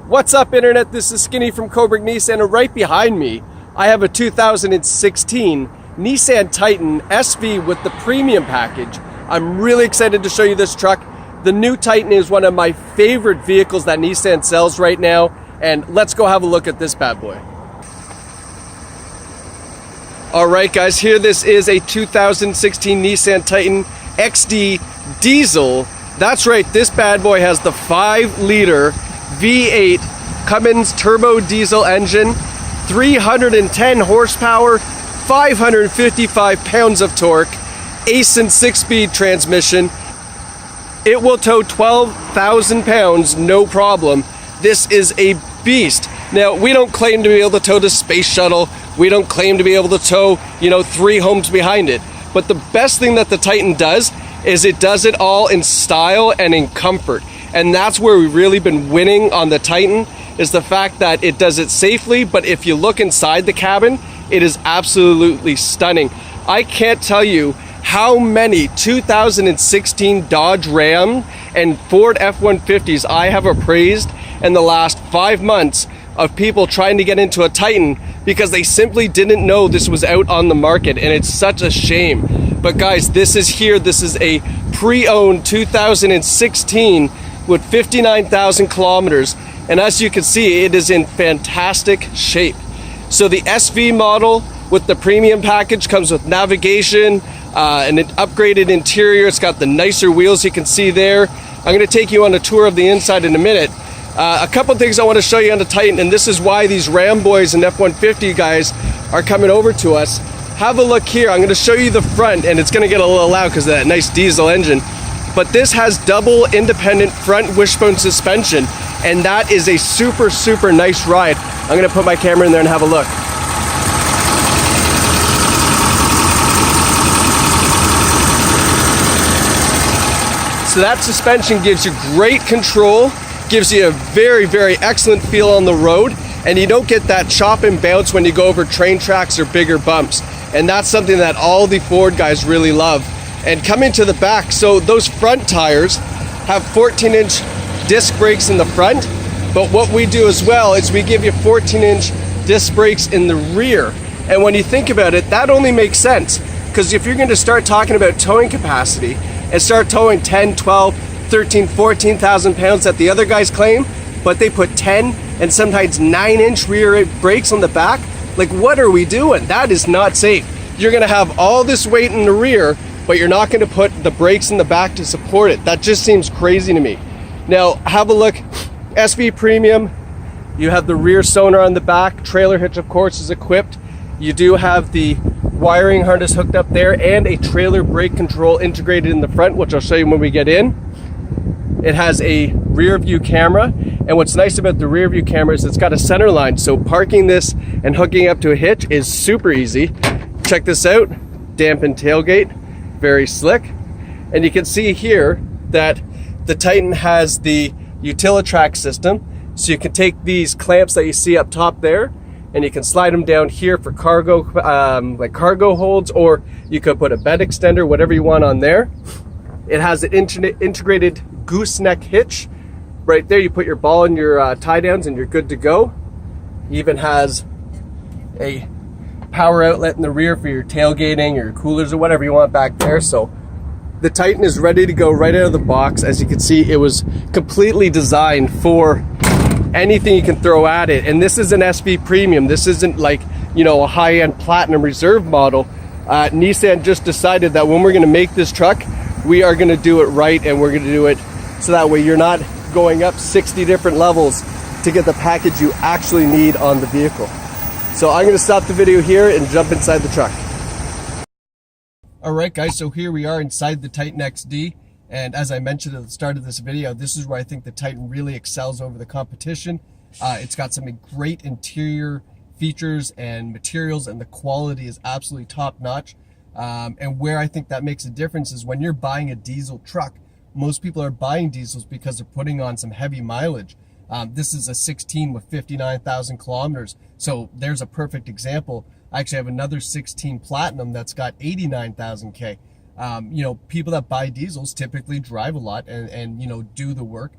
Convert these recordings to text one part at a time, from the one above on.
What's up, Internet? This is Skinny from Cobourg Nissan, and right behind me, I have a 2016 Nissan Titan SV with the Premium package. I'm really excited to show you this truck. The new Titan is one of my favorite vehicles that Nissan sells right now, and let's go have a look at this bad boy. Alright guys, here this is a 2016 Nissan Titan XD Diesel. That's right, this bad boy has the 5-liter V8 Cummins turbo diesel engine, 310 horsepower, 555 pounds of torque, Aisin 6-speed transmission. It will tow 12,000 pounds, no problem. This is a beast. Now, we don't claim to be able to tow the space shuttle. We don't claim to be able to tow, 3 homes behind it. But the best thing that the Titan does is it does it all in style and in comfort. And that's where we've really been winning on the Titan, is the fact that it does it safely, but if you look inside the cabin, it is absolutely stunning. I can't tell you how many 2016 Dodge Ram and Ford F-150s I have appraised in the last 5 months of people trying to get into a Titan because they simply didn't know this was out on the market, and it's such a shame. But guys, this is here. This is a pre-owned 2016 with 59,000 kilometers, and as you can see, it is in fantastic shape. So the SV model with the Premium package comes with navigation, and an upgraded interior. It's got the nicer wheels you can see there. I'm going to take you on a tour of the inside in a minute. A couple things I want to show you on the Titan, and this is why these Ram boys and F-150 guys are coming over to us. Have a look here. I'm going to show you the front, and it's going to get a little loud because of that nice diesel engine. But this has double independent front wishbone suspension, and that is a super, super nice ride. I'm going to put my camera in there and have a look. So that suspension gives you great control, gives you a very, very excellent feel on the road, and you don't get that chop and bounce when you go over train tracks or bigger bumps. And that's something that all the Ford guys really love. And coming to the back, so those front tires have 14-inch disc brakes in the front, but what we do as well is we give you 14-inch disc brakes in the rear. And when you think about it, that only makes sense, because if you're going to start talking about towing capacity and start towing 10, 12, 13, 14,000 pounds that the other guys claim, but they put 10 and sometimes 9-inch rear brakes on the back, like, what are we doing? That is not safe. You're going to have all this weight in the rear, but you're not going to put the brakes in the back to support it. That just seems crazy to me. Now, have a look. SV Premium, you have the rear sonar on the back. Trailer hitch, of course, is equipped. You do have the wiring harness hooked up there and a trailer brake control integrated in the front, which I'll show you when we get in. It has a rear view camera, and what's nice about the rear view camera is it's got a center line, so parking this and hooking up to a hitch is super easy. Check this out. Dampened tailgate, very slick. And you can see here that the Titan has the Utilitrack system, so you can take these clamps that you see up top there and you can slide them down here for cargo, like cargo holds, or you could put a bed extender, whatever you want on there. It has an integrated gooseneck hitch. Right there, you put your ball in your tie downs and you're good to go. It even has a power outlet in the rear for your tailgating or your coolers or whatever you want back there. So the Titan is ready to go right out of the box. As you can see, it was completely designed for anything you can throw at it. And this is an SV Premium. This isn't like, a high-end Platinum Reserve model. Nissan just decided that when we're going to make this truck, we are going to do it right, and we're going to do it so that way you're not going up 60 different levels to get the package you actually need on the vehicle. So I'm going to stop the video here and jump inside the truck. Alright guys, so here we are inside the Titan XD, and as I mentioned at the start of this video, this is where I think the Titan really excels over the competition. It's got some great interior features and materials, and the quality is absolutely top-notch. And where I think that makes a difference is when you're buying a diesel truck, most people are buying diesels because they're putting on some heavy mileage. This is a 16 with 59,000 kilometers, so there's a perfect example. I actually have another 16 Platinum that's got 89,000 K. People that buy diesels typically drive a lot and do the work.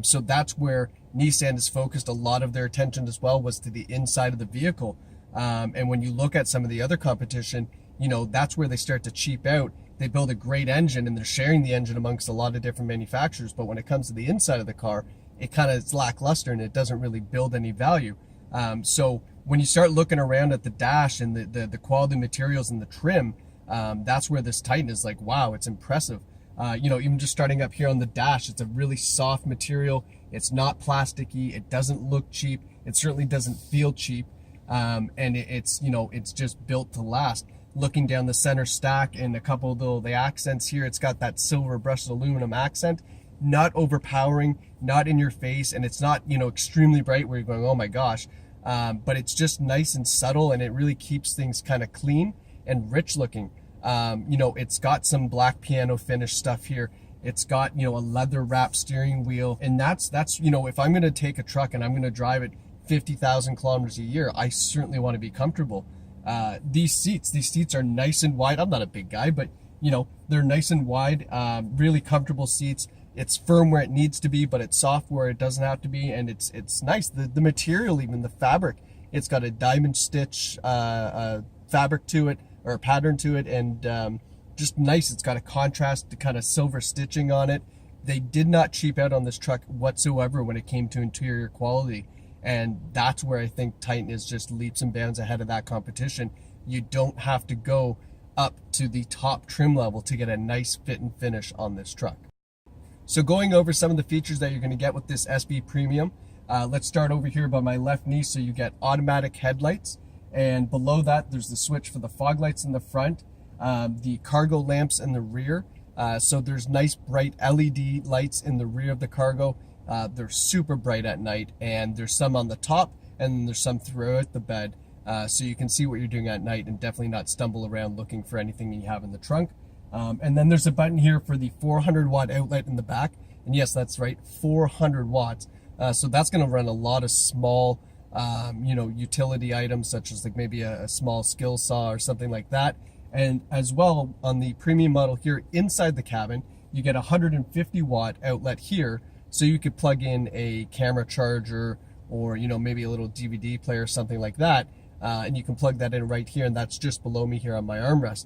So that's where Nissan has focused a lot of their attention as well was to the inside of the vehicle. And when you look at some of the other competition, you know, that's where they start to cheap out. They build a great engine and they're sharing the engine amongst a lot of different manufacturers. But when it comes to the inside of the car, it kind of is lackluster and it doesn't really build any value. So when you start looking around at the dash and the quality materials and the trim, that's where this Titan is like, wow, it's impressive. You know, even just starting up here on the dash, it's a really soft material. It's not plasticky. It doesn't look cheap. It certainly doesn't feel cheap. And it's, you know, it's just built to last. Looking down the center stack and a couple of the accents here, it's got that silver brushed aluminum accent. Not overpowering, not in your face, and it's not, you know, extremely bright where you're going, oh my gosh. But it's just nice and subtle, and it really keeps things kind of clean and rich looking. You know, it's got some black piano finish stuff here. It's got, you know, a leather wrapped steering wheel. And that's, you know, if I'm going to take a truck and I'm going to drive it 50,000 kilometers a year, I certainly want to be comfortable. These seats are nice and wide. I'm not a big guy, but you know, they're nice and wide, really comfortable seats. It's firm where it needs to be, but it's soft where it doesn't have to be. And it's nice. The material, even the fabric, it's got a diamond stitch, fabric to it, or a pattern to it, and just nice. It's got a contrast to kind of silver stitching on it. They did not cheap out on this truck whatsoever when it came to interior quality. And that's where I think Titan is just leaps and bounds ahead of that competition. You don't have to go up to the top trim level to get a nice fit and finish on this truck. So going over some of the features that you're going to get with this SB Premium, let's start over here by my left knee. So you get automatic headlights, and below that there's the switch for the fog lights in the front, the cargo lamps in the rear. So there's nice bright LED lights in the rear of the cargo. They're super bright at night, and there's some on the top and there's some throughout the bed, so you can see what you're doing at night and definitely not stumble around looking for anything you have in the trunk. And then there's a button here for the 400 watt outlet in the back, and yes, that's right, 400 watts. So that's going to run a lot of small you know, utility items such as like maybe a small skill saw or something like that. And as well, on the Premium model here inside the cabin, you get a 150 watt outlet here. So you could plug in a camera charger or, you know, maybe a little DVD player or something like that. And you can plug that in right here, and that's just below me here on my armrest.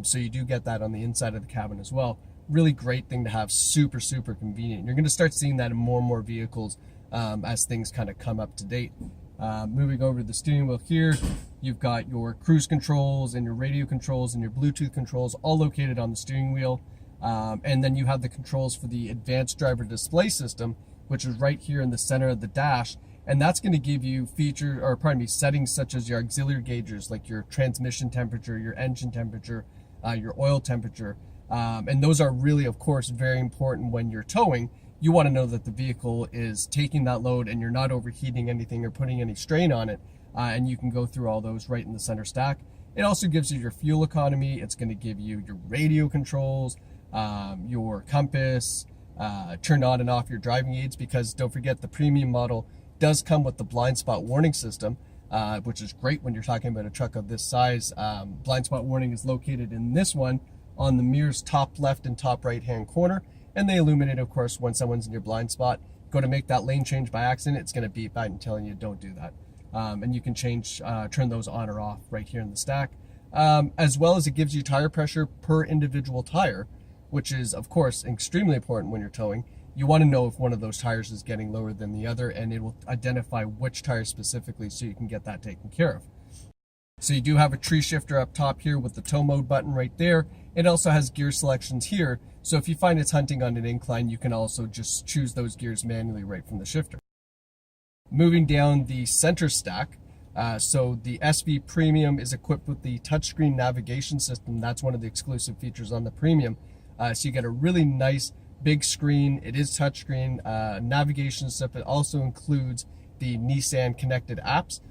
So you do get that on the inside of the cabin as well. Really great thing to have, super, super convenient. You're going to start seeing that in more and more vehicles as things kind of come up to date. Moving over to the steering wheel here, you've got your cruise controls and your radio controls and your Bluetooth controls all located on the steering wheel. And then you have the controls for the advanced driver display system, which is right here in the center of the dash. And that's going to give you settings such as your auxiliary gauges, like your transmission temperature, your engine temperature, your oil temperature. And those are really, of course, very important when you're towing. You want to know that the vehicle is taking that load and you're not overheating anything or putting any strain on it. And you can go through all those right in the center stack. It also gives you your fuel economy. It's going to give you your radio controls, your compass, turn on and off your driving aids, because don't forget the Premium model does come with the blind spot warning system, which is great when you're talking about a truck of this size. Blind spot warning is located in this one on the mirror's top left and top right hand corner, and they illuminate, of course, when someone's in your blind spot. Go to make that lane change by accident, it's going to beep out and telling you don't do that. And you can turn those on or off right here in the stack, as well as it gives you tire pressure per individual tire, which is, of course, extremely important when you're towing. You want to know if one of those tires is getting lower than the other, and it will identify which tire specifically so you can get that taken care of. So you do have a tree shifter up top here with the tow mode button right there. It also has gear selections here, so if you find it's hunting on an incline, you can also just choose those gears manually right from the shifter. Moving down the center stack, so the SV Premium is equipped with the touchscreen navigation system. That's one of the exclusive features on the Premium. So you get a really nice big screen. It is touchscreen navigation stuff. It also includes the Nissan connected apps,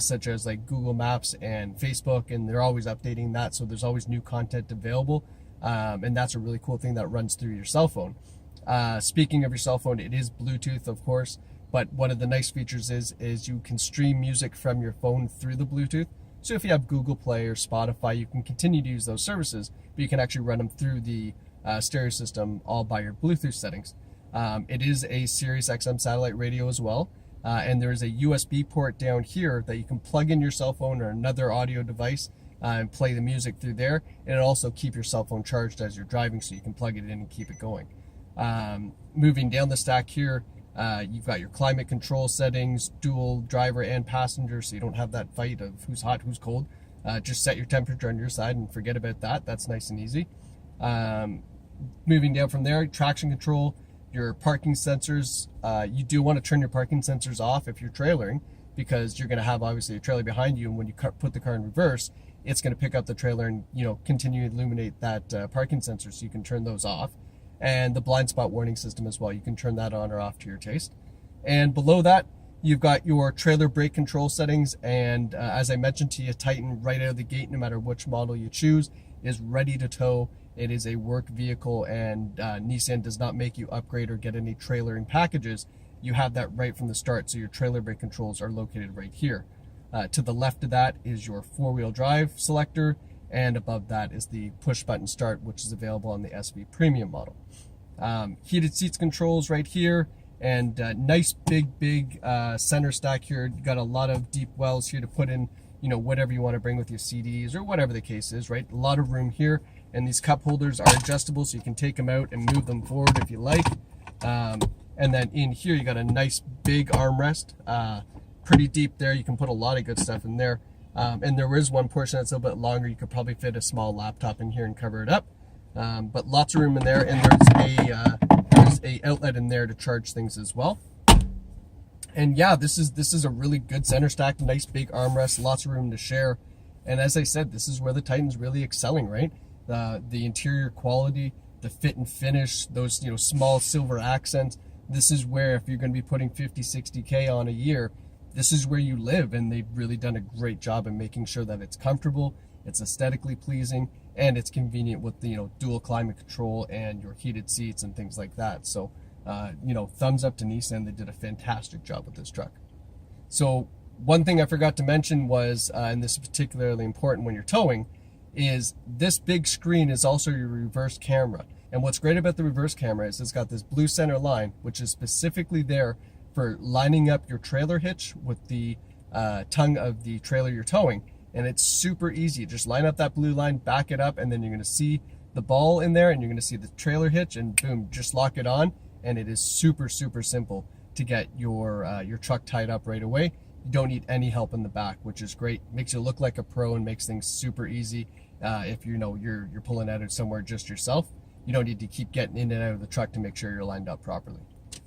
such as like Google Maps and Facebook, and they're always updating that, so there's always new content available, and that's a really cool thing that runs through your cell phone. Speaking of your cell phone, it is Bluetooth, of course, but one of the nice features is you can stream music from your phone through the Bluetooth. So if you have Google Play or Spotify, you can continue to use those services, but you can actually run them through the stereo system all by your Bluetooth settings. It is a Sirius XM satellite radio as well. And there's a USB port down here that you can plug in your cell phone or another audio device and play the music through there. And it'll also keep your cell phone charged as you're driving, so you can plug it in and keep it going. Moving down the stack here, you've got your climate control settings, dual driver and passenger, so you don't have that fight of who's hot, who's cold. Just set your temperature on your side and forget about that. That's nice and easy. Moving down from there, traction control, your parking sensors. You do want to turn your parking sensors off if you're trailering, because you're going to have obviously a trailer behind you, and when you put the car in reverse, it's going to pick up the trailer and, you know, continue to illuminate that parking sensor, so you can turn those off. And the blind spot warning system as well, you can turn that on or off to your taste. And below that, you've got your trailer brake control settings, and as I mentioned to you, Titan right out of the gate, no matter which model you choose, is ready to tow. It is a work vehicle, and Nissan does not make you upgrade or get any trailering packages. You have that right from the start, so your trailer brake controls are located right here. To the left of that is your four-wheel drive selector, and above that is the push button start, which is available on the SV Premium model. Heated seats controls right here, and nice big center stack here. You got a lot of deep wells here to put in, you know, whatever you want to bring with your CDs or whatever the case is, right? A lot of room here, and these cup holders are adjustable, so you can take them out and move them forward if you like. And then in here, you got a nice big armrest, pretty deep there. You can put a lot of good stuff in there. And there is one portion that's a little bit longer. You could probably fit a small laptop in here and cover it up. But lots of room in there, and there's a outlet in there to charge things as well. And yeah, this is a really good center stack, nice big armrest, lots of room to share. And as I said, this is where the Titan's really excelling, right? The interior quality, the fit and finish, those, you know, small silver accents. This is where, if you're going to be putting 50, 60K on a year, this is where you live, and they've really done a great job in making sure that it's comfortable, it's aesthetically pleasing, and it's convenient with the, you know, dual climate control and your heated seats and things like that. So, you know, thumbs up to Nissan. They did a fantastic job with this truck. So one thing I forgot to mention was, and this is particularly important when you're towing, is this big screen is also your reverse camera. And what's great about the reverse camera is it's got this blue center line, which is specifically there for lining up your trailer hitch with the tongue of the trailer you're towing. And it's super easy. Just line up that blue line, back it up, and then you're going to see the ball in there, and you're going to see the trailer hitch, and boom, just lock it on. And it is super simple to get your truck tied up right away. You don't need any help in the back, which is great. Makes you look like a pro and makes things super easy. If you know you're pulling out of somewhere just yourself, you don't need to keep getting in and out of the truck to make sure you're lined up properly.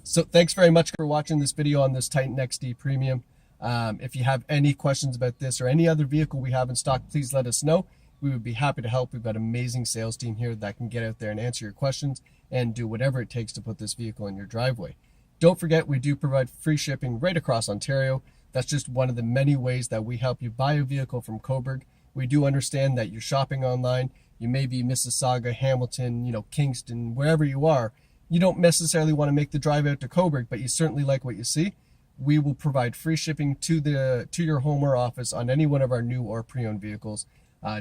So thanks very much for watching this video on this Titan XD Premium. If you have any questions about this or any other vehicle we have in stock, please let us know. We would be happy to help. We've got an amazing sales team here that can get out there and answer your questions and do whatever it takes to put this vehicle in your driveway. Don't forget, we do provide free shipping right across Ontario. That's just one of the many ways that we help you buy a vehicle from Cobourg. We do understand that you're shopping online. You may be Mississauga, Hamilton, you know, Kingston, wherever you are. You don't necessarily want to make the drive out to Cobourg, but you certainly like what you see. We will provide free shipping to your home or office on any one of our new or pre-owned vehicles.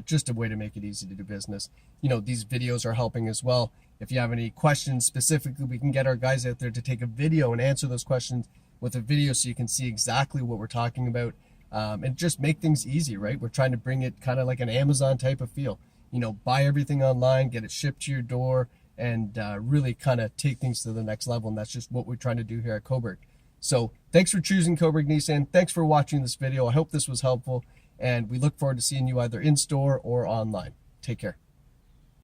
Just a way to make it easy to do business. You know, these videos are helping as well. If you have any questions specifically, we can get our guys out there to take a video and answer those questions with a video, so you can see exactly what we're talking about, and just make things easy, right? We're trying to bring it kind of like an Amazon type of feel. You know, buy everything online, get it shipped to your door, and really kind of take things to the next level. And that's just what we're trying to do here at Cobourg. So thanks for choosing Cobourg Nissan. Thanks for watching this video. I hope this was helpful, and we look forward to seeing you either in store or online. Take care.